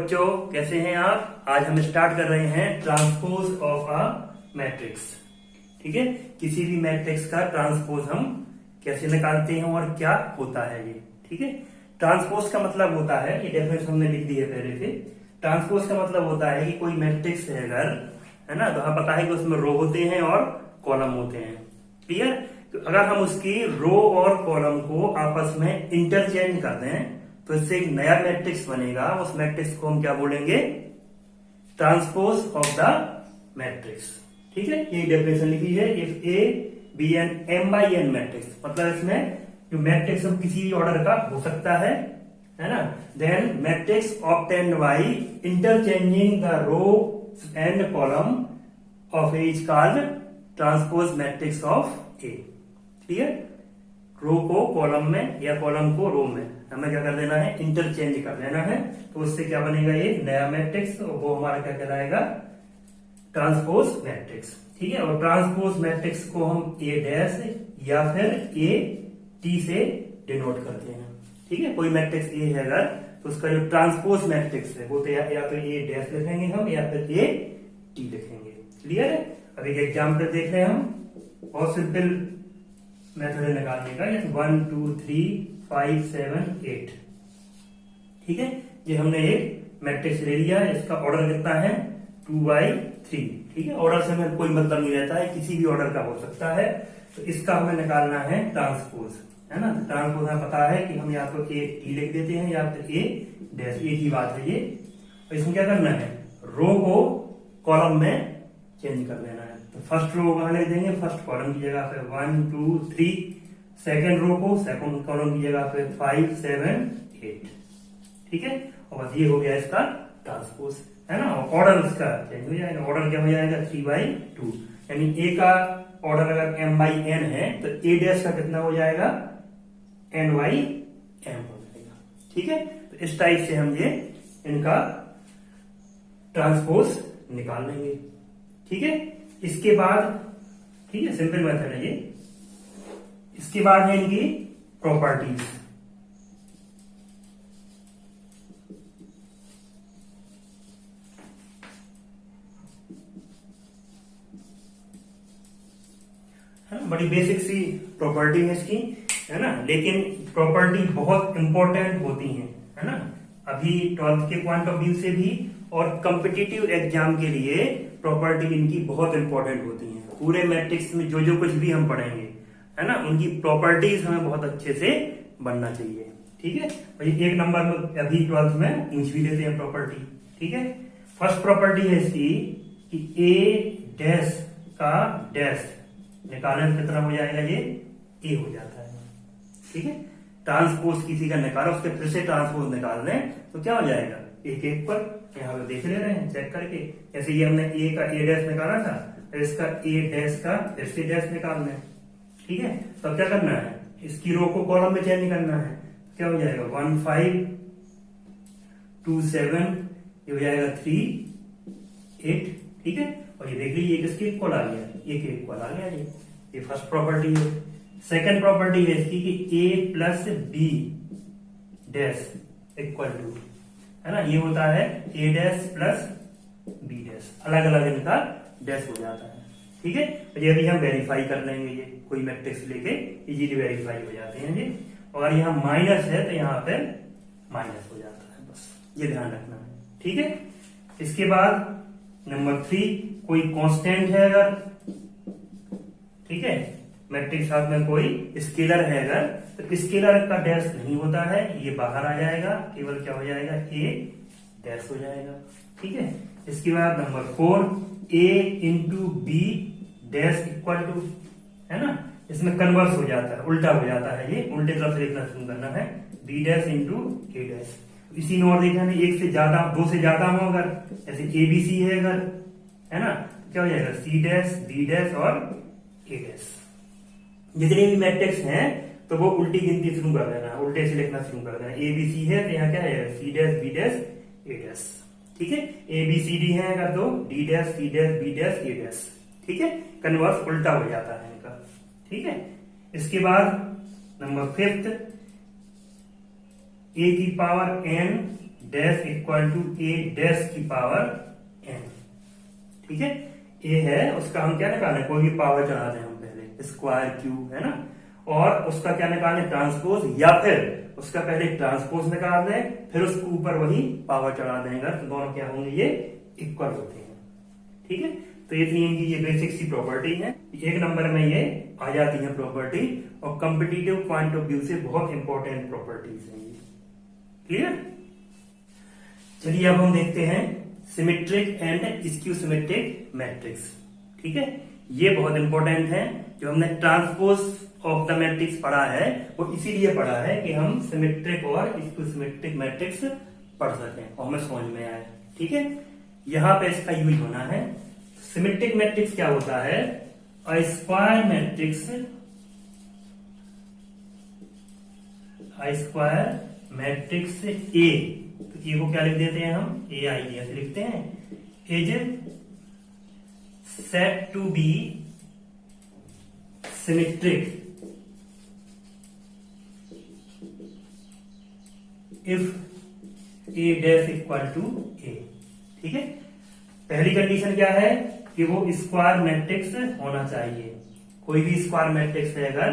बच्चों, कैसे हैं आप। आज हम स्टार्ट कर रहे हैं ट्रांसपोज ऑफ अ मैट्रिक्स। ठीक है, किसी भी मैट्रिक्स का ट्रांसपोज हम कैसे निकालते हैं और क्या होता है ये। ठीक है, ट्रांसपोज का मतलब होता है, ये डेफिनेशन हमने लिख दी है पहले से। ट्रांसपोज का मतलब होता है कि कोई मैट्रिक्स है अगर, है ना, तो हमें पता है कि उसमें रो होते हैं और कॉलम होते हैं। क्लियर। तो अगर हम उसकी रो और कॉलम को आपस में इंटरचेंज कर दें तो इससे एक नया मैट्रिक्स बनेगा। उस मैट्रिक्स को हम क्या बोलेंगे? Transpose of the matrix. ठीक है, ये डेफिनेशन लिखी है। If A be an m by n matrix, मतलब इसमें जो मैट्रिक्स हम किसी भी ऑर्डर का हो सकता है ना, then matrix obtained by interchanging the row and column of A is called transpose matrix of A. Clear. Row को कॉलम में या कॉलम को रो में हमें क्या कर देना है? इंटरचेंज कर देना है। तो उससे क्या बनेगा? ये नया मैट्रिक्स, वो हमारा क्या कहलाएगा? Transpose matrix. ठीक है, और ट्रांसपोज मैट्रिक्स को हम ए डैश या फिर ए टी से डिनोट करते हैं। ठीक है, कोई मैट्रिक्स ए है अगर, तो उसका जो ट्रांसपोज मैट्रिक्स है वो तो या तो ए डैश लिखेंगे हम या फिर ए टी लिखेंगे। क्लियर है। अब एक एग्जाम्पल देख रहे हैं हम, बहुत सिंपल मेथड है निकालने का। 1 2 3 5 7 8। ठीक है, ये हमने एक मैट्रिक्स ले लिया। इसका ऑर्डर कितना है? 2/3। ठीक है, ऑर्डर से हमें कोई मतलब नहीं रहता है, किसी भी ऑर्डर का हो सकता है। तो इसका हमें निकालना है ट्रांसपोज, है ना। तो ट्रांसपोज हमें पता है कि हम या तो ए टी लिख देते हैं या फिर ए डैश, एक ही बात है ये। तो इसमें क्या करना है? रो को कॉलम में चेंज कर देना है। तो फर्स्ट रो कहां ले देंगे? फर्स्ट कॉलम की जगह पे 1 2 3, सेकेंड रो को सेकंड कॉलम की जगह पे 5 7 8। ठीक है, और बस ये हो गया इसका ट्रांसपोज, है ना। ऑर्डर इसका चेंज हो जाएगा। ऑर्डर क्या हो जाएगा? 3/2। यानी ए का ऑर्डर अगर m बाई n है तो ए डैश का कितना हो जाएगा? n बाई m हो जाएगा। ठीक है, तो इस टाइप से हम ये इनका ट्रांसपोज निकाल लेंगे। ठीक है, इसके बाद, ठीक है, सिंपल मेथड है ये। इसके बाद है इनकी प्रॉपर्टीज। बड़ी बेसिक सी प्रॉपर्टी है इसकी, है ना, लेकिन प्रॉपर्टी बहुत इंपॉर्टेंट होती है ना। अभी 12th के पॉइंट ऑफ व्यू से भी और कॉम्पिटिटिव एग्जाम के लिए प्रॉपर्टी इनकी बहुत इंपॉर्टेंट होती है। पूरे मैट्रिक्स में जो जो कुछ भी हम पढ़ेंगे, है ना, उनकी प्रॉपर्टीज हमें बहुत अच्छे से बनना चाहिए। ठीक है, भाई एक नंबर में अभी 12th में पूछ भी लेते हैं प्रॉपर्टी। ठीक है, फर्स्ट प्रॉपर्टी है इसकी कि ए डैश का डैश निकालने में कितना हो जाएगा? ये ए हो जाता है। ठीक है, ट्रांसपोज किसी का निकालो, उसके फिर से ट्रांसपोज निकाल लें तो क्या हो जाएगा? एक एक पर यहाँ पे देख ले रहे हैं चेक करके। जैसे ये हमने ए का ए डैश निकाला था, तो इसका ए डैश का फिर से डैश निकालना है। ठीक है, तो क्या करना है? इसकी रो को कॉलम में चेंज करना है। क्या हो जाएगा? 1 5 2 7, ये हो जाएगा 3 8। ठीक है, और ये देख लीजिए किसके इक्वल आ गया? एक इक्वल आ गया। ये फर्स्ट प्रॉपर्टी है। सेकंड प्रॉपर्टी है इसकी कि A plus B dash equal to, है ना, ये होता है A dash plus B dash. अलग अलग इनका डैश हो जाता है। ठीक है, ये भी हम वेरीफाई कर लेंगे। ये कोई मैट्रिक्स लेके इजीली वेरीफाई हो जाते हैं ये। और यहाँ माइनस है तो यहाँ पे माइनस हो जाता है, बस ये ध्यान रखना है। ठीक है, इसके बाद नंबर 3, कोई कांस्टेंट है अगर, ठीक है, मैट्रिक्स साथ में कोई स्केलर है अगर, तो स्केलर का डैश नहीं होता है, ये बाहर आ जाएगा। केवल क्या हो जाएगा? ए डैश हो जाएगा। ठीक है, इसके बाद number 4, A into B dash equal to, है ना, इसमें कन्वर्स हो जाता है, उल्टा हो जाता है। ये उल्टे तरफ से लिखना शुरू करना है, बी डैश इंटू ए डैश। इसी में और देखना है, एक से ज्यादा, दो से ज्यादा हो अगर, जैसे ए बी सी है अगर, है ना, क्या हो जाएगा? सी डैश बी डैश और ए डैश। जितने भी मैट्रिक्स हैं तो वो उल्टी गिनती शुरू कर देना, उल्टे से लिखना शुरू कर देना। ए बी सी है तो यहाँ क्या है? C dash B dash A dash. ठीक है, ए बी सी डी है अगर तो D dash C dash B dash A dash. ठीक है, कन्वर्स उल्टा हो जाता है इनका। ठीक है, इसके बाद नंबर 5, ए की power n dash equal to A dash की पावर n। ठीक है, ए है उसका हम क्या निकालें, कोई भी पावर चढ़ा दें हम पहले, स्क्वायर क्यूब है ना, और उसका क्या निकालें, ट्रांसपोज, या फिर उसका पहले ट्रांसपोज निकाल दें फिर उसके ऊपर वही पावर चढ़ा देंगे, तो दोनों क्या होंगे, ये इक्वल होते हैं। ठीक है, तो ये थी इनकी ये बेसिक सी प्रॉपर्टी है, एक नंबर में ये आ जाती है प्रॉपर्टी, और कॉम्पिटिटिव पॉइंट ऑफ व्यू से बहुत इंपॉर्टेंट प्रॉपर्टीज है ये। क्लियर? चलिए अब हम देखते हैं symmetric and skew symmetric matrix. ठीक है, ये बहुत इंपॉर्टेंट है, जो हमने ट्रांसपोज ऑफ द मैट्रिक्स पढ़ा है वो इसीलिए पढ़ा है कि हम सिमेट्रिक और स्क्यू सिमेट्रिक मैट्रिक्स पढ़ सकें और हमें समझ में आए। ठीक है, यहां पे इसका यूज होना है। सिमेट्रिक मैट्रिक्स क्या होता है, a square matrix, square matrix A, तो ए को क्या लिख देते हैं हम, ए आई ऐसे लिखते हैं, is set to be symmetric if A dash equal to A. ठीक है, पहली कंडीशन क्या है कि वो स्क्वायर मैट्रिक्स होना चाहिए, कोई भी स्क्वायर मैट्रिक्स है अगर,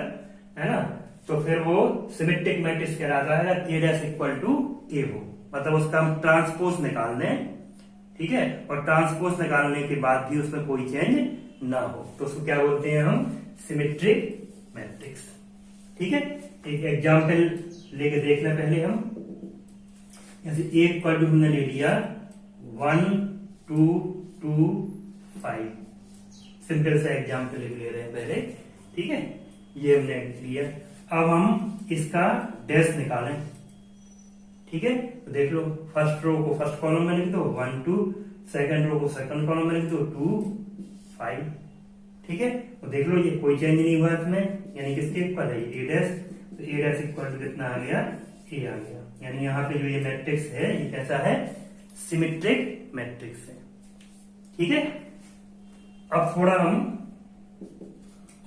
है ना, तो फिर वो सिमेट्रिक मैट्रिक्स कहलाता है अगर ए डैश इक्वल टू ए हो, मतलब उसका हम ट्रांसपोज निकाल दें। ठीक है, और ट्रांसपोज निकालने के बाद भी उसमें कोई चेंज ना हो तो उसको क्या बोलते हैं हम, सिमेट्रिक मैट्रिक्स। ठीक है, एक एग्जाम्पल लेके देख लें पहले हम, जैसे एक इक्वल टू हमने ले लिया 1 2 2 5, सिंपल सा एग्जाम्पल ले रहे हैं पहले। ठीक है, ये हमने लिया, अब हम इसका डैश निकालें। ठीक है, तो देख लो, फर्स्ट रो को फर्स्ट कॉलम में लिख दो 1 2, सेकंड रो को सेकंड कॉलम में लिख दो 2 5। ठीक है, तो देख लो ये कोई चेंज नहीं हुआ इसमें, यानी किसके इक्वल है, ए डैश, तो ए डैश इक्वल टू कितना आ गया, ए आ गया, यानी यहाँ पे जो ये मैट्रिक्स है ये कैसा है, सिमेट्रिक मैट्रिक्स है। ठीक है, अब थोड़ा हम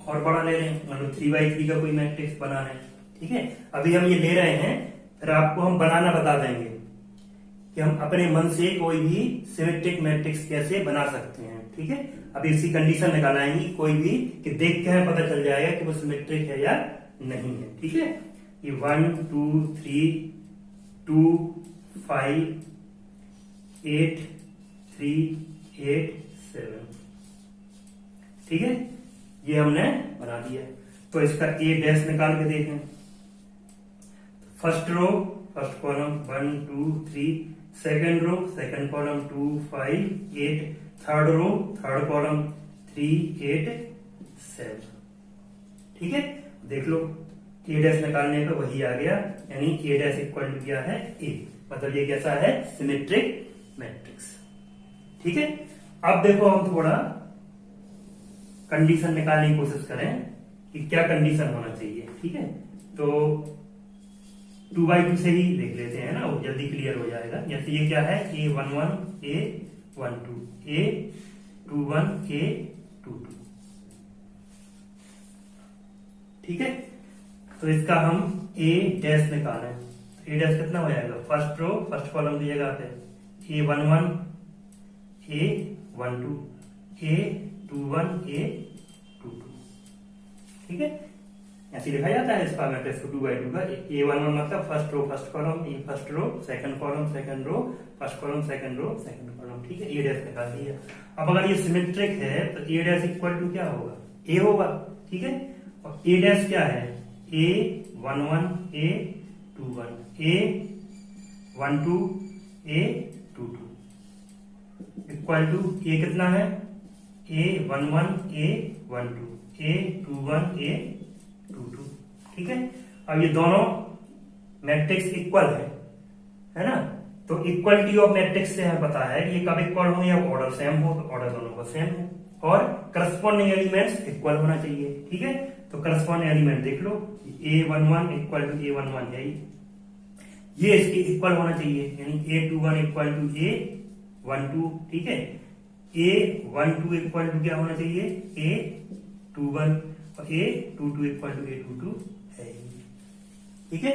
और बड़ा ले रहे हैं, मतलब 3x3 का कोई मैट्रिक्स बना रहे हैं। ठीक है, अभी हम ये ले रहे हैं, फिर आपको हम बनाना बता देंगे कि हम अपने मन से कोई भी सिमेट्रिक मैट्रिक्स कैसे बना सकते हैं। ठीक है, अभी इसकी कंडीशन निकाल आएंगी कोई भी, कि देख के हमें पता चल जाएगा कि वो सिमेट्रिक है या नहीं है। ठीक है, ये 1 2 3 2 5 8 3 8 7। ठीक है, ये हमने बना दिया, तो इसका ए डैश निकाल के देखें। First row first column 1 2 3, second row second column 2 5 8, third row third column 3 8 7। ठीक है, देख लो ए डैश निकालने पे वही आ गया, यानी ए डैश इक्वल टू क्या है, ए, मतलब ये कैसा है, सिमेट्रिक मैट्रिक्स। ठीक है, अब देखो हम थोड़ा कंडीशन निकालने की कोशिश करें कि क्या कंडीशन होना चाहिए। ठीक है, तो 2x2 से ही देख लेते हैं ना, वो जल्दी क्लियर हो जाएगा। जैसे ये क्या है, A11 A12 A21 A22। ठीक है, तो इसका हम ए डैश निकालें, ए डैश कितना हो जाएगा, फर्स्ट रो फर्स्ट कॉलम की जगह पे A11 A12 A21 A22। ठीक है, ऐसे लिखा जाता है इसका मैट्रिक्स को 2x2 का। A11 मतलब फर्स्ट रो फर्स्ट कॉलम, ये first row second column second row first column second row second column. ठीक है, ए डैश निकाल दिया। अब अगर ये सिमेट्रिक है तो ए डैश इक्वल टू क्या होगा, ए होगा। ठीक है, और ए डैश क्या है, A11 A21 A12 A22 equal to ए कितना है, A11 A12 A21 A22। ठीक है, अब ये दोनों मैट्रिक्स इक्वल है ना, तो इक्वलिटी ऑफ मैट्रिक्स से हमें पता है कि ये कब इक्वल हो या ऑर्डर सेम हो, तो ऑर्डर दोनों का सेम है, और करस्पॉन्डिंग एलिमेंट्स इक्वल होना चाहिए। ठीक है, तो करस्पॉन्डिंग एलिमेंट देख लो, A11 इक्वल टू A11 है, ये इसके इक्वल होना चाहिए, यानी A21 इक्वल टू A12। ठीक है, A12 इक्वल टू क्या होना चाहिए, A21, और A22 इक्वल टू A22 है। ठीक है,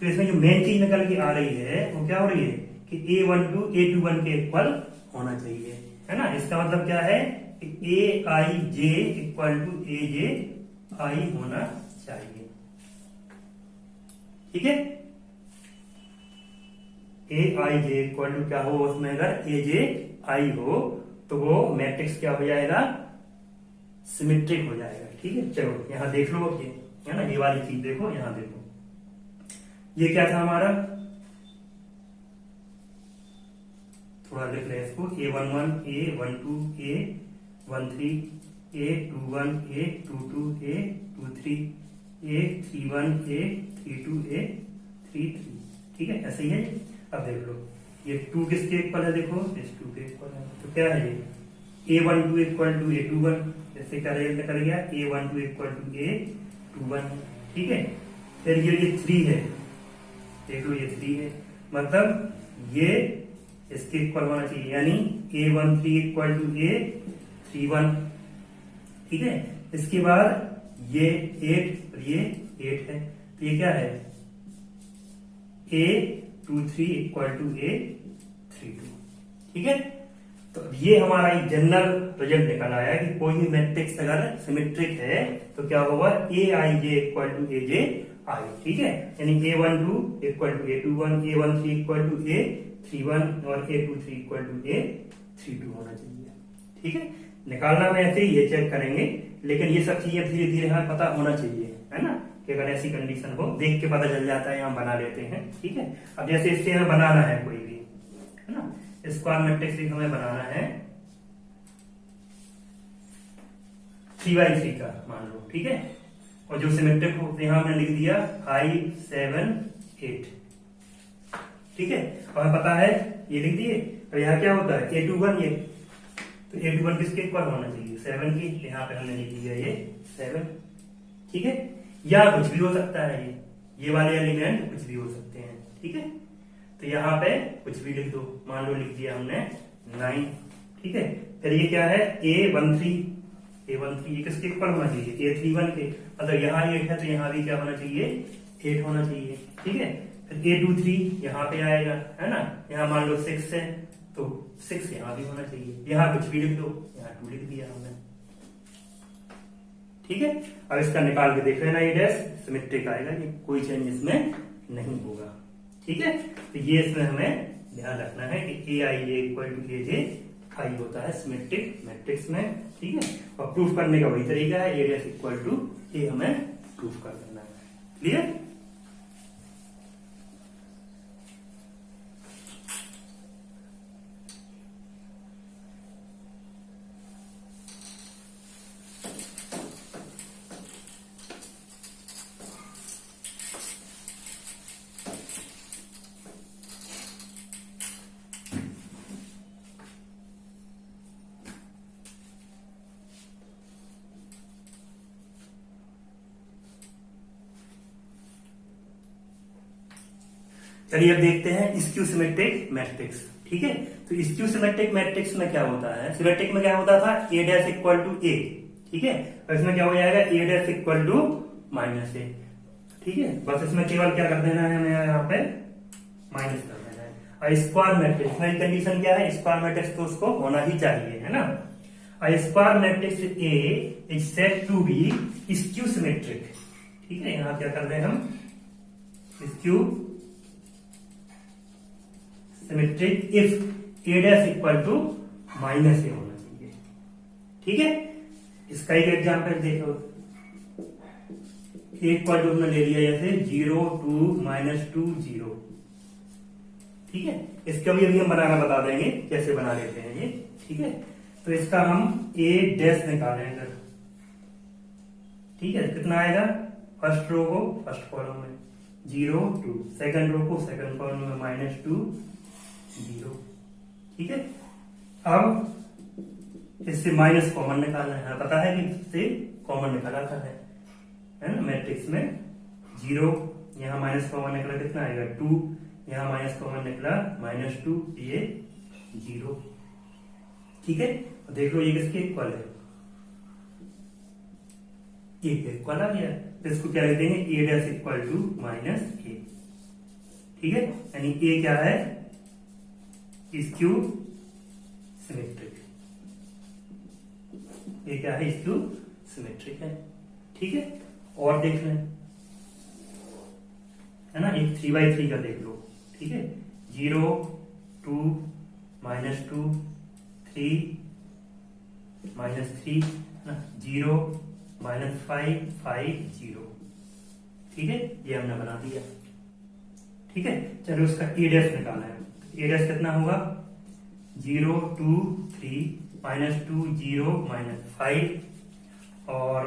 तो इसमें जो मेन चीज निकल के आ रही है वो क्या हो रही है, कि A12 के इक्वल होना चाहिए, है ना। इसका मतलब क्या है कि Aij इक्वल टू Aj होना चाहिए, ठीक है। Aij इक्वल टू क्या हो, उसमें अगर Aj हो तो वो मैट्रिक्स क्या हो जाएगा, सिमेट्रिक हो जाएगा, ठीक है। चलो यहां देख लो, ये है ना, ये वाली चीज देखो, यहां देखो, ये क्या था हमारा, थोड़ा लिख रहे हैं इसको, A11 A12 A13 A21 A22 A23 A31 A32 A33, ठीक है, ऐसे ही है। अब देख लो ये 2 किसके इक्वल है, देखो इस 2 के इक्वल है, तो क्या है ये A12 इक्वल टू A21, जैसे क्या कर गया A12 इक्वल टू A21, ठीक है। फिर ये 3 है, देख लो ये 3 है, मतलब ये इसके इक्वल होना चाहिए, यानी A13 इक्वल टू A31, ठीक है। इसके बाद ये 8 और ये 8 है, तो ये क्या है A23 इक्वल टू A32, ठीक है। तो ये हमारा एक जनरल रिजल्ट निकल आया कि कोई भी मैट्रिक्स अगर सिमेट्रिक है तो क्या होगा, Aij इक्वल टू Aj, ठीक है। यानी A12 equal to A21, A13 equal to A31 और A23 इक्वल टू A32 होना चाहिए, ठीक है। निकालना में ऐसे ही ये चेक करेंगे, लेकिन ये सब चीजें धीरे धीरे हमें पता होना चाहिए, है ना, कि अगर ऐसी कंडीशन हो देख के पता चल जाता है, हम बना लेते हैं, ठीक है। अब जैसे इससे हमें बनाना है कोई भी, है ना, स्क्वायर मैट्रिक्स हमें बनाना है 3x3 का, मान लो, ठीक है। और जो सिमेट्रिक हो यहां हमने लिख दिया 5 7 8, ठीक है। और हमें पता है ये लिख दिए, तो यहाँ क्या होता है A21, ये तो A21 किसके इक्वल होना चाहिए, 7 की, यहाँ पे हमने लिख दिया ये 7, ठीक है। या कुछ भी हो सकता है, ये वाले एलिमेंट कुछ भी हो सकते हैं, ठीक है। तो यहाँ पे कुछ भी लिख दो, मान लो लिख दिया हमने 9, ठीक है। फिर ये क्या है A13 ये किसके इक्वल होना चाहिए, A31 के, मतलब यहाँ 8 है तो यहाँ भी क्या होना चाहिए, 8 होना चाहिए, ठीक है। फिर A23 यहाँ पे आएगा, है ना, यहाँ मान लो 6 है तो 6 यहाँ भी होना चाहिए, यहाँ कुछ भी लिख दो, यहाँ 2 लिख दिया हमने, ठीक है। अब इसका निकाल के देख लेना, ये सिमेट्रिक आएगा, ये कोई चेंज इसमें नहीं होगा, ठीक है। तो ये इसमें हमें ध्यान रखना है कि Aij इक्वल टू Aj होता है सिमेट्रिक मैट्रिक्स में, ठीक है। और प्रूफ करने का वही तरीका है, A इक्वल टू A हमें प्रूफ कर देना है, क्लियर। चलिए अब देखते हैं स्क्यू सिमेट्रिक मैट्रिक्स, ठीक है। तो स्क्यू सिमेट्रिक मैट्रिक्स में क्या होता है, सिमेट्रिक में क्या होता था A' इक्वल टू A, ठीक है। और इसमें क्या हो जाएगा A' इक्वल टू -A, ठीक है। बस इसमें केवल क्या कर देना है, हमें यहाँ पे माइनस कर देना है। और स्क्वायर मैट्रिक्स में कंडीशन क्या है, स्क्वायर मैट्रिक्स तो उसको होना ही चाहिए, है ना। और square matrix A is said to be skew symmetric, ठीक है। यहाँ क्या कर रहे हैं हम, skew symmetric if A' equal to -A होना चाहिए, ठीक है। इसका एक एग्जाम्पल देखो, इक्वल टू हमने ले लिया जैसे 0 2 -2 0, ठीक है। इसका भी अभी हम बनाना बता देंगे कैसे बना लेते हैं ये, ठीक है। तो इसका हम A' निकालेंगे, ठीक है। कितना आएगा, फर्स्ट रो को फर्स्ट कॉलम में 0 2, सेकंड रो को सेकंड कॉलम में -2 0, ठीक है। अब इससे माइनस कॉमन निकालना है, पता है कि इससे कॉमन निकाला था, है ना। मैट्रिक्स में 0, यहाँ माइनस कॉमन निकला, कितना आएगा 2, यहाँ माइनस कॉमन निकला -2, ये 0, ठीक है। देख लो ये किसके इक्वल है, A के इक्वल आ गया, तो इसको क्या लिख देंगे A' इक्वल टू -A, ठीक है। यानी A क्या है स्क्यू सिमेट्रिक। ये क्या है? स्क्यू सिमेट्रिक है। ठीक है, और देख लें, है ना, एक 3x3 का देख लो। ठीक है, 0 2 -2 3 -3 ना, 0 -5 5 0। ठीक है, ये हमने बना दिया। ठीक है, चलो उसका ए डैश निकालना है। ए डैश कितना होगा? 0 2 3 -2 0 -5 और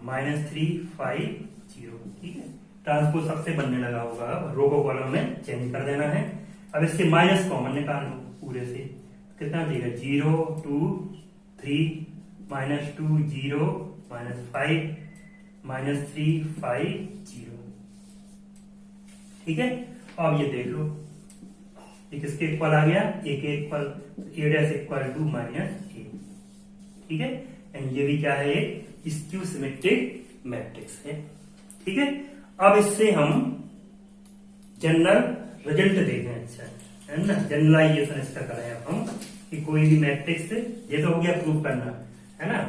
-3 5 0। ठीक है, ट्रांसपोज सबसे बनने लगा होगा। अब रो को कॉलम में चेंज कर देना है। अब इससे माइनस कॉमन निकाल लो पूरे से। कितना देगा? 0 2 3 -2 0 -5 -3 5 0। ठीक है, अब ये देख लो, ये किसके इक्वल आ गया? ए के equal. A dash equal to -a। ठीक है, एंड ये भी क्या है? एक स्क्यू सिमेट्रिक मैट्रिक्स है। ठीक है, अब इससे हम जनरल रिजल्ट देखें। अच्छा, है ना, जनरलाइजेशन इसका करें अब हम कि कोई भी मैट्रिक्स, ये तो हो गया प्रूफ करना, है ना,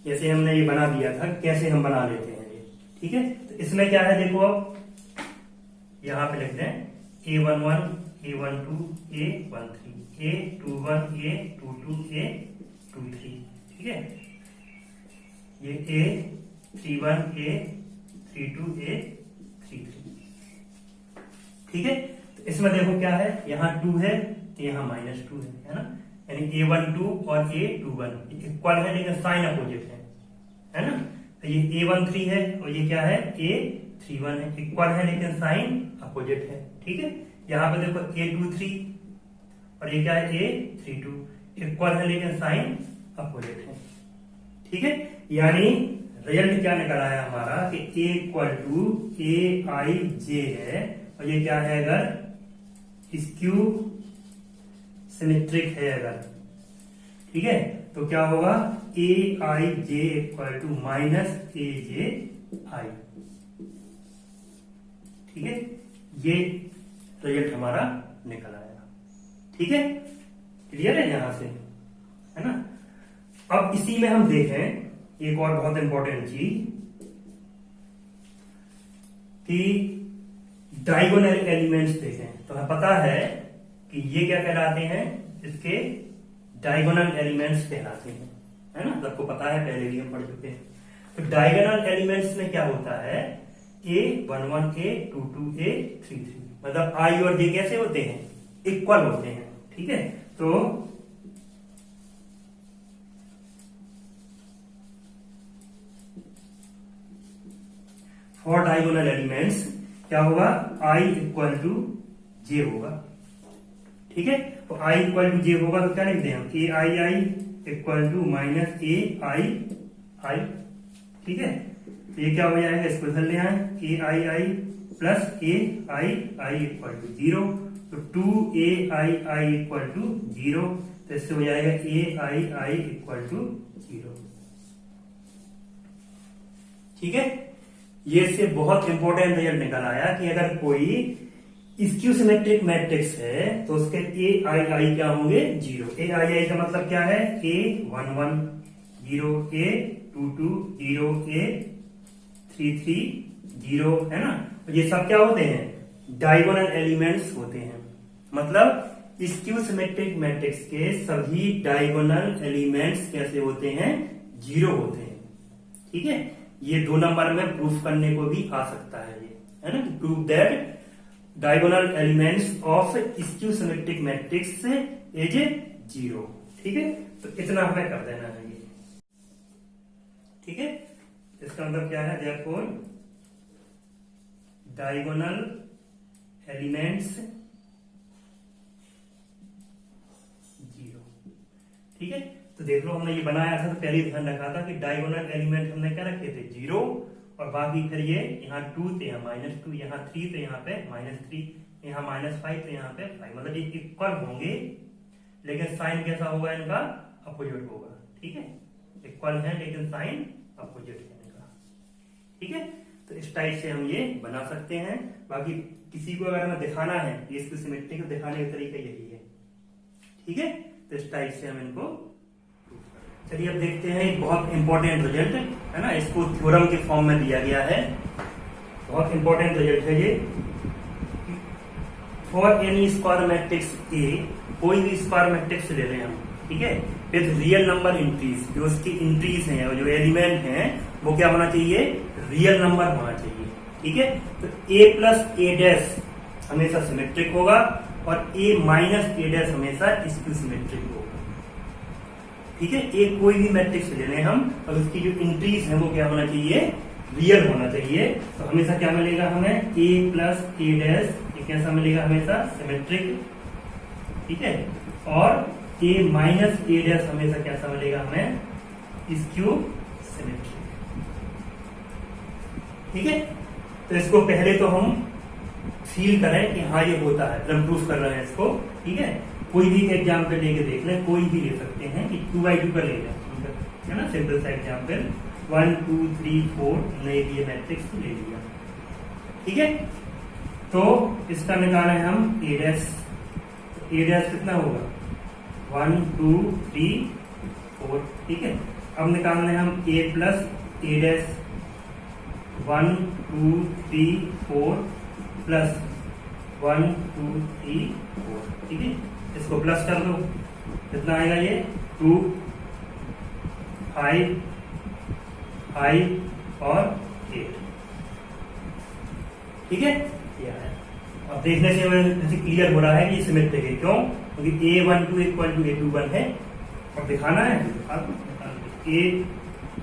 जैसे हमने ये बना दिया था, कैसे हम बना लेते हैं ये। ठीक है, तो इसमें क्या है देखो, अब यहां पे लिखते हैं A11 A12 A13 A21 A22 A23। ठीक है, ये A31 A32 A33। ठीक है, तो इसमें देखो क्या है, यहाँ 2 है तो यहाँ -2 है ना, यानी A12 और A21 इक्वल है लेकिन साइन अपोजिट है ना। तो ये A13 है और ये क्या है? A31 है, इक्वल है लेकिन साइन अपोजिट है। ठीक है, यहाँ पे देखो A23 और ये क्या है? A32 इक्वल है लेकिन साइन अपोजिट है। ठीक है, यानी रिजल्ट क्या निकल आया हमारा कि A इक्वल टू AIJ है और ये क्या है? अगर स्क्यू सिमेट्रिक है अगर, ठीक है, तो क्या होगा? AIJ equal to -AJI। ठीक है, ये रिजल्ट हमारा निकल आया। ठीक है, क्लियर है यहां से, है ना। अब इसी में हम देखें एक और बहुत इंपॉर्टेंट चीज कि डायगोनल एलिमेंट्स देखें। तो हमें पता है कि ये क्या कहलाते हैं? इसके डायगोनल एलिमेंट्स कहलाते हैं, है ना, सबको पता है, पहले भी हम पढ़ चुके हैं। तो डायगोनल एलिमेंट्स में क्या होता है? A11 A22 A33, मतलब I और J कैसे होते हैं? इक्वल होते हैं। ठीक है, तो फॉर डायगोनल एलिमेंट्स क्या होगा? I इक्वल टू J होगा। ठीक है, तो I इक्वल टू J होगा तो क्या लिखते हैं हम? AII equal to -AII। ठीक है, तो ये क्या हो जाएगा? इसको इधर ले आए, AII plus AII equal to 0, तो 2AII इक्वल टू 0, तो इससे हो जाएगा AII इक्वल टू 0। ठीक है, ये इससे बहुत इंपॉर्टेंट रिजल्ट निकल आया कि अगर कोई स्क्यू सिमेट्रिक मैट्रिक्स है तो उसके AII क्या होंगे? 0। AII का मतलब क्या है? A11 0 A22 0 A33 0, है ना। ये सब क्या होते हैं? डायगोनल एलिमेंट्स होते हैं। मतलब स्क्यू सिमेट्रिक मैट्रिक्स के सभी डायगोनल एलिमेंट्स कैसे होते हैं? 0 होते हैं। ठीक है, ये 2 नंबर में प्रूफ करने को भी आ सकता है, ये है ना, prove that diagonal elements of skew symmetric matrix is 0। ठीक है, तो इतना हमें कर देना है ये। ठीक है, इसका मतलब क्या है? Therefore diagonal elements 0। ठीक है, तो देख लो, हमने ये बनाया था तो पहले ही ध्यान रखा था कि डायगोनल एलिमेंट हमने क्या रखे थे? 0, और बाकी फिर ये यहाँ 2 थे, यहाँ -2, यहाँ 3 थे, यहाँ पे -3, यहाँ -5 थे, यहाँ पे 5, मतलब ये इक्वल होंगे लेकिन साइन कैसा होगा इनका? अपोजिट होगा। ठीक है, इक्वल है लेकिन साइन अपोजिट है इनका। ठीक है, तो तो इस टाइप से हम ये बना सकते हैं। बाकी किसी को अगर हमें दिखाना है ये इसको सिमेट्री को दिखाने का तरीका यही है, ठीक है। तो इस टाइप से हम इनको, चलिए अब देखते हैं एक बहुत इंपॉर्टेंट रिजल्ट है ना, इसको थ्योरम के फॉर्म में दिया गया है। बहुत इंपॉर्टेंट रिजल्ट है ये। For any square matrix A, कोई भी स्क्वायर मैट्रिक्स ले रहे हैं हम, ठीक है, विद रियल नंबर इंट्रीज, जो उसकी इंट्रीज हैं और जो एलिमेंट हैं वो क्या होना चाहिए, रियल नंबर होना चाहिए, ठीक है। तो a प्लस ए डैश हमेशा सिमेट्रिक होगा और a माइनस ए डैश हमेशा स्क्यू सिमेट्रिक होगा, ठीक है। एक कोई भी मैट्रिक्स ले रहे हैं हम और उसकी जो इंट्रीज है वो क्या होना चाहिए, रियल होना चाहिए। तो हमेशा क्या मिलेगा हमें, a प्लस ए डैश, ये कैसा मिलेगा, हमेशा सिमेट्रिक, ठीक है। और a माइनस ए डैश हमेशा कैसा मिलेगा हमें, स्क्यू सिमेट्रिक, ठीक है। तो इसको पहले तो हम फील करें कि हाँ ये होता है, हम प्रूफ कर रहे हैं इसको, ठीक है। कोई भी एग्जाम्पल लेके देख लें, कोई भी ले सकते हैं कि 2x2 का ले लें, है ना, सिंपल सा एग्जाम्पल 1 2 3 4 हमने ये मैट्रिक्स ले लिया, ठीक है। तो इसका निकालें हम ए डैश, ए डैश कितना होगा 1 2 3 4, ठीक है। अब निकालना है हम a plus A dash 1 2 3 4 plus 1 2 3 4, ठीक है। इसको प्लस कर दो, कितना आएगा ये 2 5 5 और 8, ठीक है। अब देखने से हमें क्लियर हो रहा है कि ये सिमेट्रिक है, क्यों, क्योंकि a12 इक्वल टू a21 है। और दिखाना है a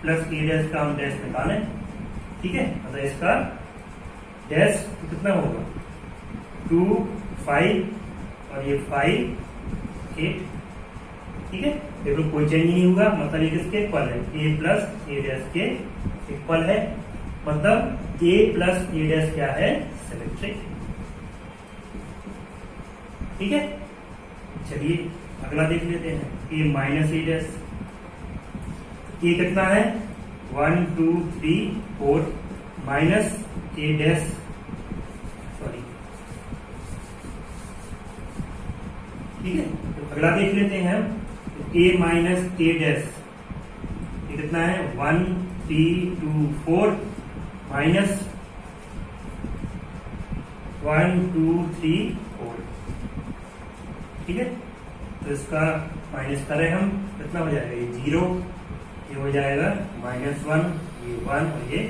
प्लस ए डैश का हम डैश निकालें, ठीक है। मतलब इसका डैश तो कितना होगा 2 5 और ये 5 8, ठीक है। देखो कोई चेंज नहीं होगा, मतलब ये किसके इक्वल है, a प्लस ए डैश के इक्वल है, मतलब a प्लस ए डैश क्या है, सिमेट्रिक, ठीक है। चलिए अगला देख लेते हैं, a minus A dash, a कितना है 1 2 3 4 माइनस ए डैश, सॉरी, ठीक है। तो अगला देख लेते हैं हम, a माइनस ए डैश ये कितना है 1 3 2 4 माइनस 1 2 3 4, ठीक है। तो इसका माइनस करें हम, कितना हो जाएगा, ये 0, ये हो जाएगा -1, ये 1 और ये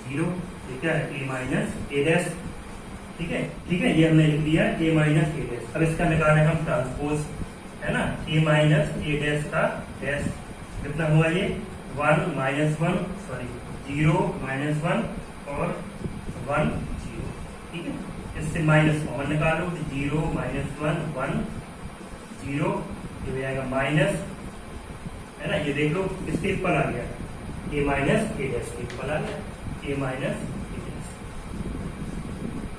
0, ये क्या है a माइनस ए डैश, ठीक है, ठीक है। ये हमने लिख दिया a माइनस ए डैश। अब इसका निकालें हम ट्रांसपोज, है ना, a माइनस ए डैश का डैश कितना हुआ, ये 1 -1 सॉरी 0 -1 और 1 0, ठीक है। इससे माइनस कॉमन निकालो, 0 -1 1 0, ये हो जाएगा माइनस, है ना, ये देख लो किसके इक्वल आ गया, a माइनस ए डैश के इक्वल आ गया, a माइनस ए डैश,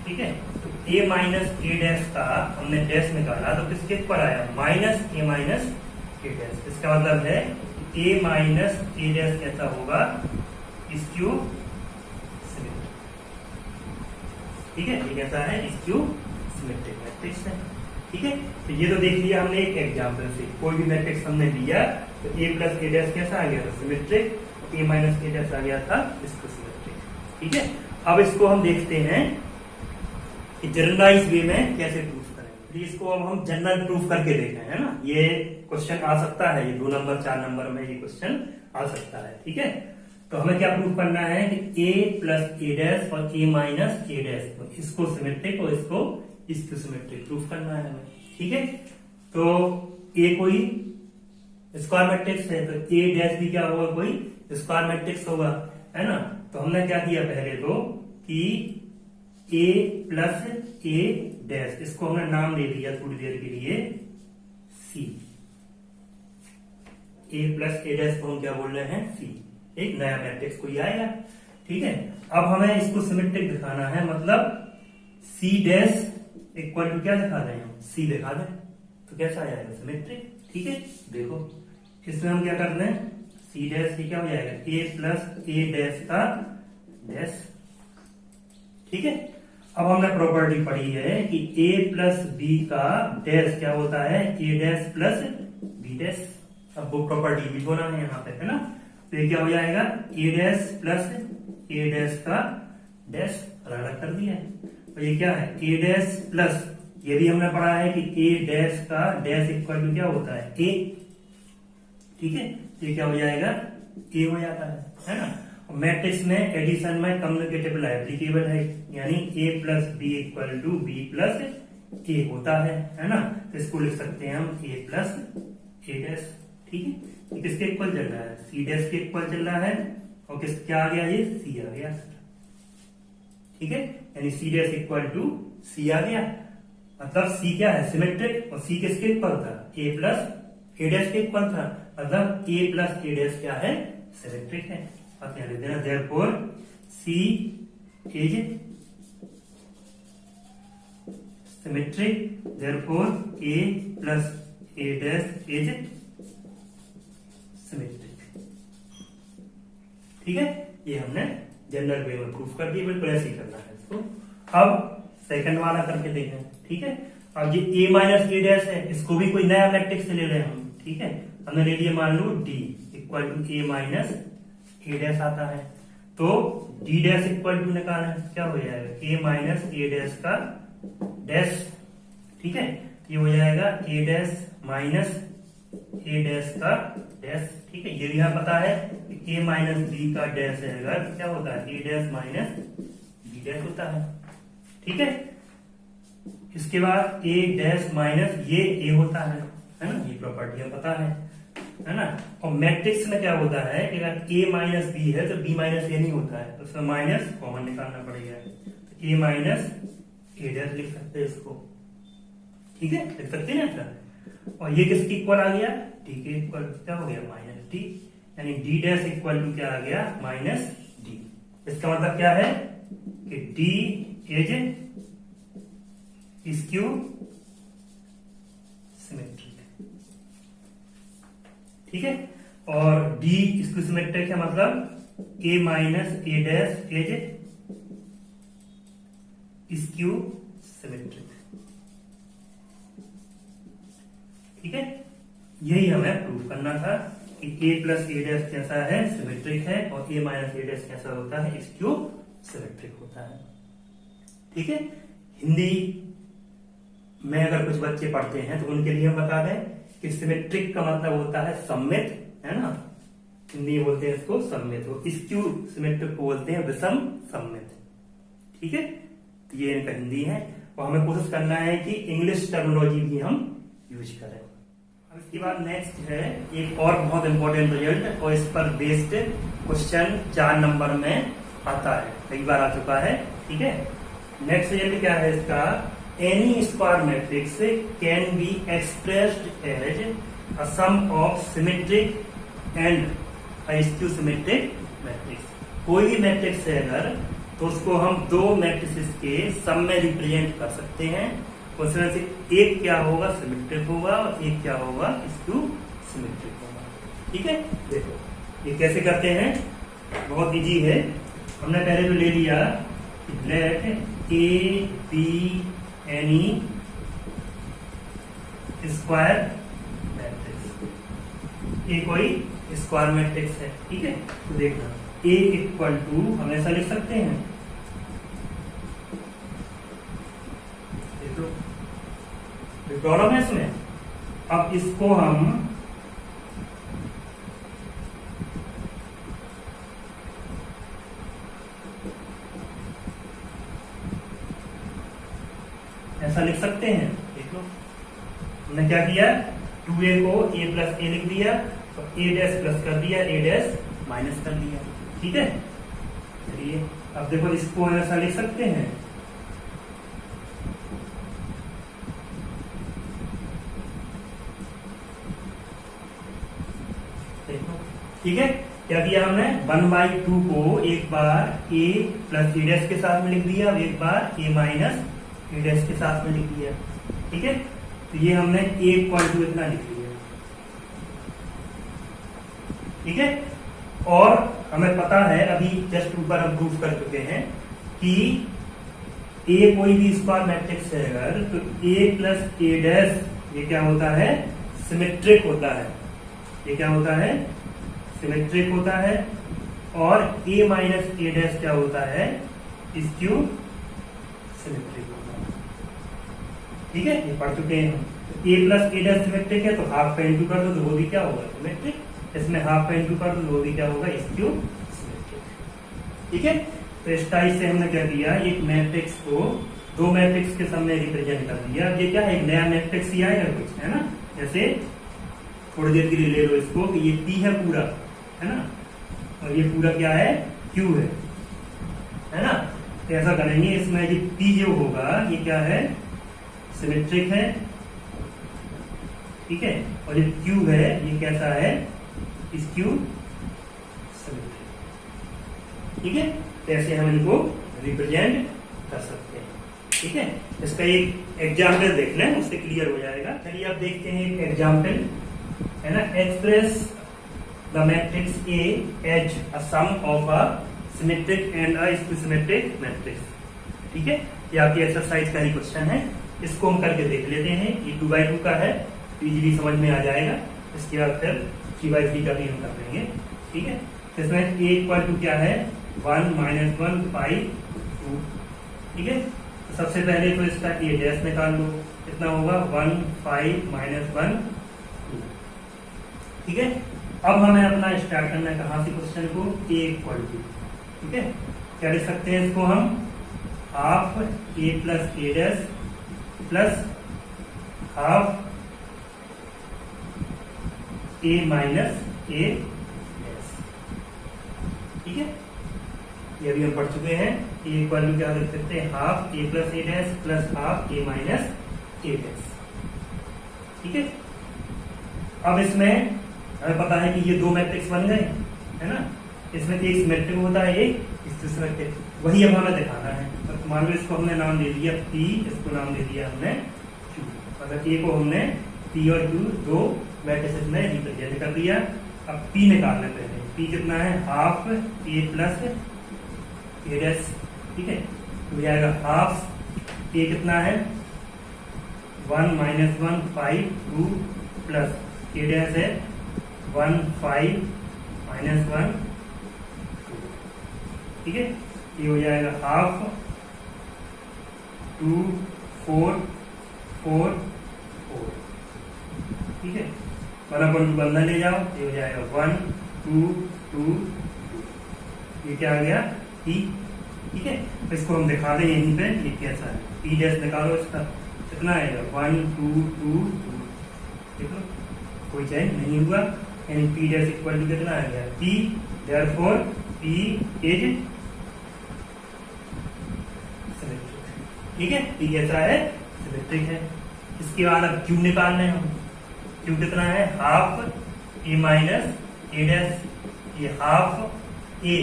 ठीक है। तो a माइनस ए डैश का हमने डैश निकाला तो किसके इक्वल आया, minus a minus A dash. इसका मतलब है a माइनस ए डैश कैसा होगा, स्क्यू सिमेट्रिक, ठीक है। ये कैसा है, स्क्यू सिमेट्रिक मैट्रिक्स है, ठीक है। तो ये तो देख लिया हमने एक एग्जाम्पल से, कोई भी मैट्रिक्स हमने लिया तो a प्लस ए डैश कैसा आ गया था, symmetric, a minus A dash आ गया था इसको सिमेट्रिक, ठीक है। अब इसको हम देखते हैं कि जनरलाइज वे में कैसे प्रूफ करेंगे। तो इसको अब हम जनरल प्रूफ करके देखें, है ना, ये क्वेश्चन आ सकता है, ये 2 नंबर 4 नंबर में ये क्वेश्चन आ सकता है, ठीक है। तो हमें क्या प्रूफ करना है कि a प्लस ए डैश और a माइनस ए डैश, तो इसको सिमेट्रिक और इसको सिमेट्रिक प्रूफ करना है हमें, ठीक है। तो a कोई स्क्वायर मैट्रिक्स है तो a डैश भी क्या होगा, कोई स्क्वायर मैट्रिक्स होगा, है ना। तो हमने क्या किया पहले तो कि a प्लस ए डैश, इसको हमने नाम दे दिया थोड़ी देर के लिए c, a plus A dash को हम क्या बोल रहे हैं, c, एक नया मैट्रिक्स कोई आएगा, ठीक है। अब हमें इसको सिमेट्रिक दिखाना है, मतलब c डैश इक्वल टू क्या दिखा दें हम, c दिखा दें, तो कैसा आ जाएगा, सिमेट्रिक, ठीक है। देखो इसमें हम क्या कर रहे हैं, c डैश क्या हो जाएगा, a प्लस ए डैश का डैश, ठीक है। अब हमने प्रॉपर्टी पढ़ी है कि a प्लस बी का डैश क्या होता है, a dash plus b dash. अब वो प्रॉपर्टी भी होना है यहाँ पे, है ना। तो ये क्या हो जाएगा, a dash plus a dash का डैश, अलग कर दिया है। तो ये क्या है, a डैश प्लस, ये भी हमने पढ़ा है कि a डैश का डैश इक्वल टू क्या होता है, a। ठीक है, ये क्या हो जाएगा, a हो जाता है ना। मैट्रिक्स में एडिशन में कम्युनिकेटेबल एप्लीकेबल है, यानी a plus B equal to B plus A होता है ना। तो इसको लिख सकते हैं हम a प्लस ए डैश। ठीक है, ये किसके इक्वल चल रहा है, सी डैश के इक्वल चल रहा है, और किस क्या आ गया, ये सी आ गया। ठीक है, यानी सी डैश इक्वल टू सी आ गया। मतलब सी क्या है, सिमेट्रिक, और सी किसके इक्वल था, a प्लस ए डैश के इक्वल था। मतलब a प्लस ए डैश क्या है, सिमेट्रिक है। अब क्या लिख देना, therefore C is symmetric, therefore A plus A dash is symmetric. ठीक है, ये हमने जनरल वे में प्रूफ कर दिया, बिल्कुल ऐसे ही करना है इसको। अब सेकंड वाला करके देखें। ठीक है, अब ये A माइनस ए डैश है, इसको भी कोई नया मैट्रिक्स ले रहे हैं हम। ठीक है, हमने ले लिया मान लो D equal to A minus A dash आता है, तो डी डैश इक्वल टू निकालना है, क्या हो जाएगा, a माइनस ए डैश का डैश। ठीक है, ये हो जाएगा a dash minus A dash का डैश। ठीक है, ये भी हमें पता है कि a माइनस बी का डैश है, अगर क्या होता है, a dash minus B dash होता है। ठीक है, इसके बाद a डैश माइनस ये a होता है ना, ये प्रॉपर्टी हमें पता है ना। और मैट्रिक्स में क्या होता है कि अगर a माइनस बी है तो b माइनस ए नहीं होता है, तो उसमें माइनस कॉमन निकालना पड़ेगा। तो a माइनस ए डैश लिख सकते हैं इसको। ठीक है, लिख सकते हैं ना ऐसा। और ये किसकी इक्वल आ गया, d के इक्वल, क्या हो गया, माइनस d, यानी d डैश इक्वल टू क्या आ गया, माइनस d। इसका मतलब क्या है कि d इज स्क्यू सिमेट्रिक। ठीक है, और D इसको सिमेट्रिक है, मतलब A minus A dash is skew symmetric. ठीक है, यही हमें प्रूफ करना था कि A प्लस ए डैश कैसा है, सिमेट्रिक है, और A माइनस ए डैश कैसा होता है, स्क्यू सिमेट्रिक होता है। ठीक है, हिंदी में अगर कुछ बच्चे पढ़ते हैं तो उनके लिए हम बता दें कि सिमेट्रिक का मतलब होता है सममित, है ना। हिंदी में बोलते हैं इसको सममित, और स्क्यू सिमेट्रिक को बोलते हैं विषम सममित। ठीक है, तो ये इनका हिंदी है, और हमें कोशिश करना है कि इंग्लिश टर्मिनोलॉजी भी हम यूज करें। अब इसके बाद नेक्स्ट है एक और बहुत इंपॉर्टेंट रिजल्ट, और इस पर बेस्ड क्वेश्चन 4 नंबर में आता है, कई बार आ चुका है। ठीक है, नेक्स्ट रिजल्ट क्या है इसका, any square matrix can be expressed as a sum of symmetric and a skew symmetric matrix। कोई भी मैट्रिक्स है अगर, तो उसको हम दो मैट्रिसेस के सम में रिप्रेजेंट कर सकते हैं। उसमें से एक क्या होगा, सिमेट्रिक होगा, और एक क्या होगा, स्क्यू सिमेट्रिक होगा। ठीक है, देखो ये कैसे करते हैं, बहुत इजी है। हमने पहले तो ले लिया let A be any square matrix, ये कोई स्क्वायर मैट्रिक्स है। ठीक है, तो देखना A इक्वल टू हम ऐसा लिख सकते हैं, प्रॉब्लम है इसमें। अब इसको हम ऐसा लिख सकते हैं, देख लो हमने क्या किया, 2a को a प्लस ए लिख दिया, तो a डैश प्लस कर दिया, a डैश माइनस कर दिया। ठीक है, चलिए अब देखो इसको ऐसा लिख सकते हैं, देखो। ठीक है, क्या किया हमने, 1/2 को एक बार a प्लस ए डैश के साथ में लिख दिया, और एक बार a माइनस ए डैश के साथ में लिख दिया। ठीक है, तो ये हमने a इक्वल टू इतना लिख दिया। ठीक है, और हमें पता है, अभी जस्ट ऊपर हम प्रूफ कर चुके हैं कि ए कोई भी स्क्वायर मैट्रिक्स है अगर, तो ए प्लस ए डैश ये क्या होता है, सिमेट्रिक होता है। ये क्या होता है, सिमेट्रिक होता है। और ए माइनस ए डैश क्या होता है, स्क्यू सिमेट्रिक होता है। ठीक है, ये पढ़ चुके हैं हम। ए प्लस ए डैश सिमेट्रिक है तो हाफ का इंटू कर दो तो वो भी क्या होगा, सिमेट्रिक। इसमें हाफ का इंटू कर दो तो वो भी क्या होगा, स्क्यू सिमेट्रिक। ठीक है, तो इस टाइप से हमने क्या किया, एक मैट्रिक्स को दो मैट्रिक्स के सामने रिप्रेजेंट कर दिया। ये क्या है, एक नया मैट्रिक्स ही आएगा कुछ, है ना। जैसे थोड़ी देर के लिए ले लो इसको कि ये पी है पूरा, है ना, और ये पूरा क्या है, क्यू है ना। तो ऐसा करेंगे, इसमें ये पी जो होगा ये क्या है, सिमेट्रिक है। ठीक है, और ये क्यू है ये कैसा है, स्क्यू सिमेट्रिक। ठीक है, तो ऐसे हम इनको रिप्रेजेंट कर सकते हैं। ठीक है, इसका एक एग्जाम्पल देख लें, उससे क्लियर हो जाएगा। चलिए अब देखते हैं एक एग्जाम्पल, है ना। Express the matrix A as a sum of a symmetric and a skew symmetric matrix. ठीक है, ये आपकी एक्सरसाइज का ही क्वेश्चन है, इसको हम करके देख लेते हैं। ये 2x2 का है, तो इजीली समझ में आ जाएगा। इसके बाद फिर 3x3 का भी हम कर देंगे। ठीक है, तो इसमें a इक्वल टू क्या है, 1 - 1 5 2। ठीक है, तो सबसे पहले तो इसका a डैश निकाल लो, कितना होगा 1 5 - 1 2। ठीक है, अब हमें अपना स्टार्ट करना है कहां से क्वेश्चन को, a इक्वल टू। ठीक है, क्या लिख सकते हैं इसको हम, half a plus A dash plus half a minus A dash. ठीक है, ये अभी हम पढ़ चुके हैं। a इक्वल टू क्या लिख सकते हैं, half a plus A dash plus half a minus A dash. ठीक है, अब इसमें हमें पता है कि ये दो मैट्रिक्स बन गए, है ना। इसमें एक सिमेट्रिक होता है, एक स्क्यू-सिमेट्रिक, वही अब हमें दिखाना है। तो मान लो इसको हमने नाम दे दिया P, इसको नाम दे दिया हमने Q। मतलब A को हमने P और Q दो मैट्रिसेस में रिप्रेजेंट कर दिया। अब P निकाल लेते हैं। P कितना है, half A plus A dash. ठीक है, तो जाएगा हाफ A कितना है, 1 - 1 5 2 प्लस ए डैश है 1 5 - 1 2। ठीक है, ये हो जाएगा हाफ 2 4 4 4। ठीक है, 1/2 बंधा ले जाओ, ये हो जाएगा 1 2 2 2। ये क्या आ गया, P। ठीक है, तो इसको हम दिखा दें यहीं पे, ये कैसा है। P डैश निकालो, इसका कितना आएगा 1 2 2 2। देखो कोई चेंज नहीं हुआ, यानी P डैश इक्वल टू कितना आ गया, P। Therefore P is symmetric. ठीक है, P कैसा है, सिमेट्रिक है। इसके बाद अब Q निकालने हम। Q कितना है, half A minus A dash, ये हाफ A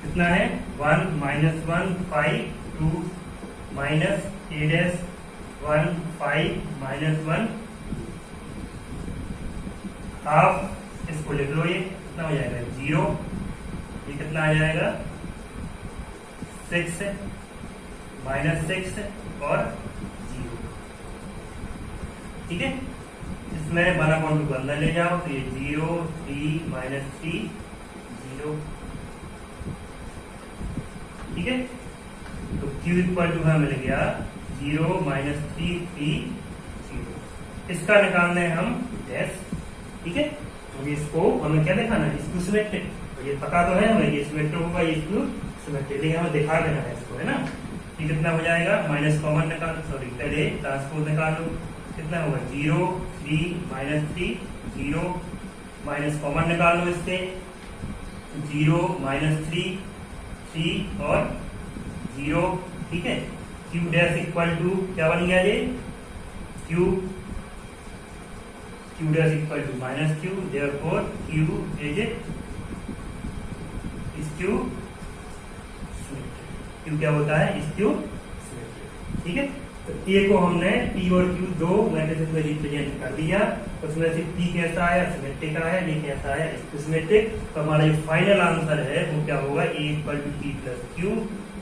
कितना है 1 - 1 5 2 माइनस ए डैश 1 5 - 1 हाफ। इसको लिख लो, ये कितना हो जाएगा 0, ये कितना आ जाएगा 6 -6 और 0। ठीक है, इसमें 1/2 अंदर ले जाओ, तो ये 0 3 -3 0। ठीक है, तो Q इक्वल टू हमें मिल गया 0 - 3 3 0। इसका निकालना है हम डैश। ठीक है, तो इसको हमें क्या दिखाना है, स्क्यू सिमेट्रिक। तो ये पता तो है हमें, ये सिमेट्रिक होगा, ये स्क्यू सिमेट्रिक, लेकिन हमें दिखा देना है इसको, है ना। ये कितना हो जाएगा, माइनस कॉमन निकालो, सॉरी पहले ट्रांसपोज निकालो, कितना होगा 0 3 -3 0 माइनस कॉमन निकालो, इससे 0 -3 3 और 0। ठीक है, Q डैश इक्वल टू क्या बन गया, ये Q dash equal to -Q, therefore Q is skew symmetric. Q क्या होता है, स्क्यू सिमेट्रिक। ठीक है, तो A को हमने P और Q दो मैट्रिसेस में रिप्रेजेंट कर दिया। उसमें से P कैसा आया, सिमेट्रिक आया, ये कैसा आया, स्क्यू सिमेट्रिक। तो हमारा जो फाइनल आंसर है वो क्या होगा, A equal to P plus Q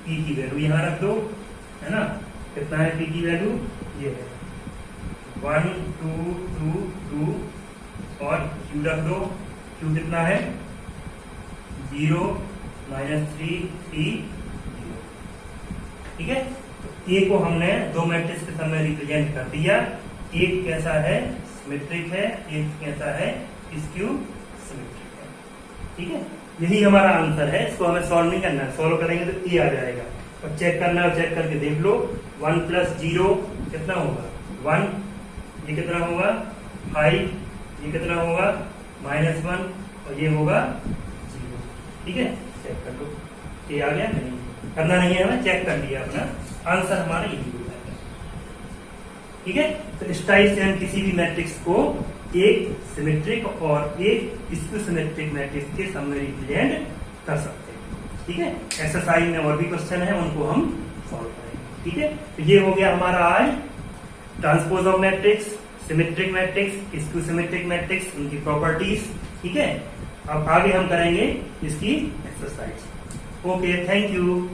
P की वैल्यू यहाँ रख दो, है ना। कितना है पी की वैल्यू, ये है 1 2 2 2 और क्यू रख दो, क्यू कितना है 0 -3 3 0, ठीक है। तो ए को हमने दो मैट्रिक्स के समय रिप्रेजेंट कर दिया, एक कैसा है सिमेट्रिक है, एक कैसा है स्क्यू सिमेट्रिक है, ठीक है। यही हमारा आंसर है, इसको हमें सॉल्व नहीं करना है, सॉल्व करेंगे तो ए आ जाएगा। और चेक करना है, चेक करके देख लो 1 + 0 कितना होगा 1, ये कितना होगा 5, ये कितना होगा -1 और ये होगा 0, ठीक है। चेक कर लो ये आ गया, नहीं करना नहीं है हमें, चेक कर लिया अपना आंसर हमारा यही हो जाएगा, ठीक है। तो इस टाइप से हम किसी भी मैट्रिक्स को एक सिमेट्रिक और एक स्क्यू सिमेट्रिक मैट्रिक्स के सामने रिप्रेजेंट कर सकते हैं, ठीक है। एक्सरसाइज में और भी क्वेश्चन है, उनको हम सॉल्व करेंगे, ठीक है। तो ये हो गया हमारा आज transpose of matrix, symmetric matrix, skew symmetric matrix, उनकी प्रॉपर्टीज, ठीक है। अब आगे हम करेंगे इसकी एक्सरसाइज। Okay, thank you.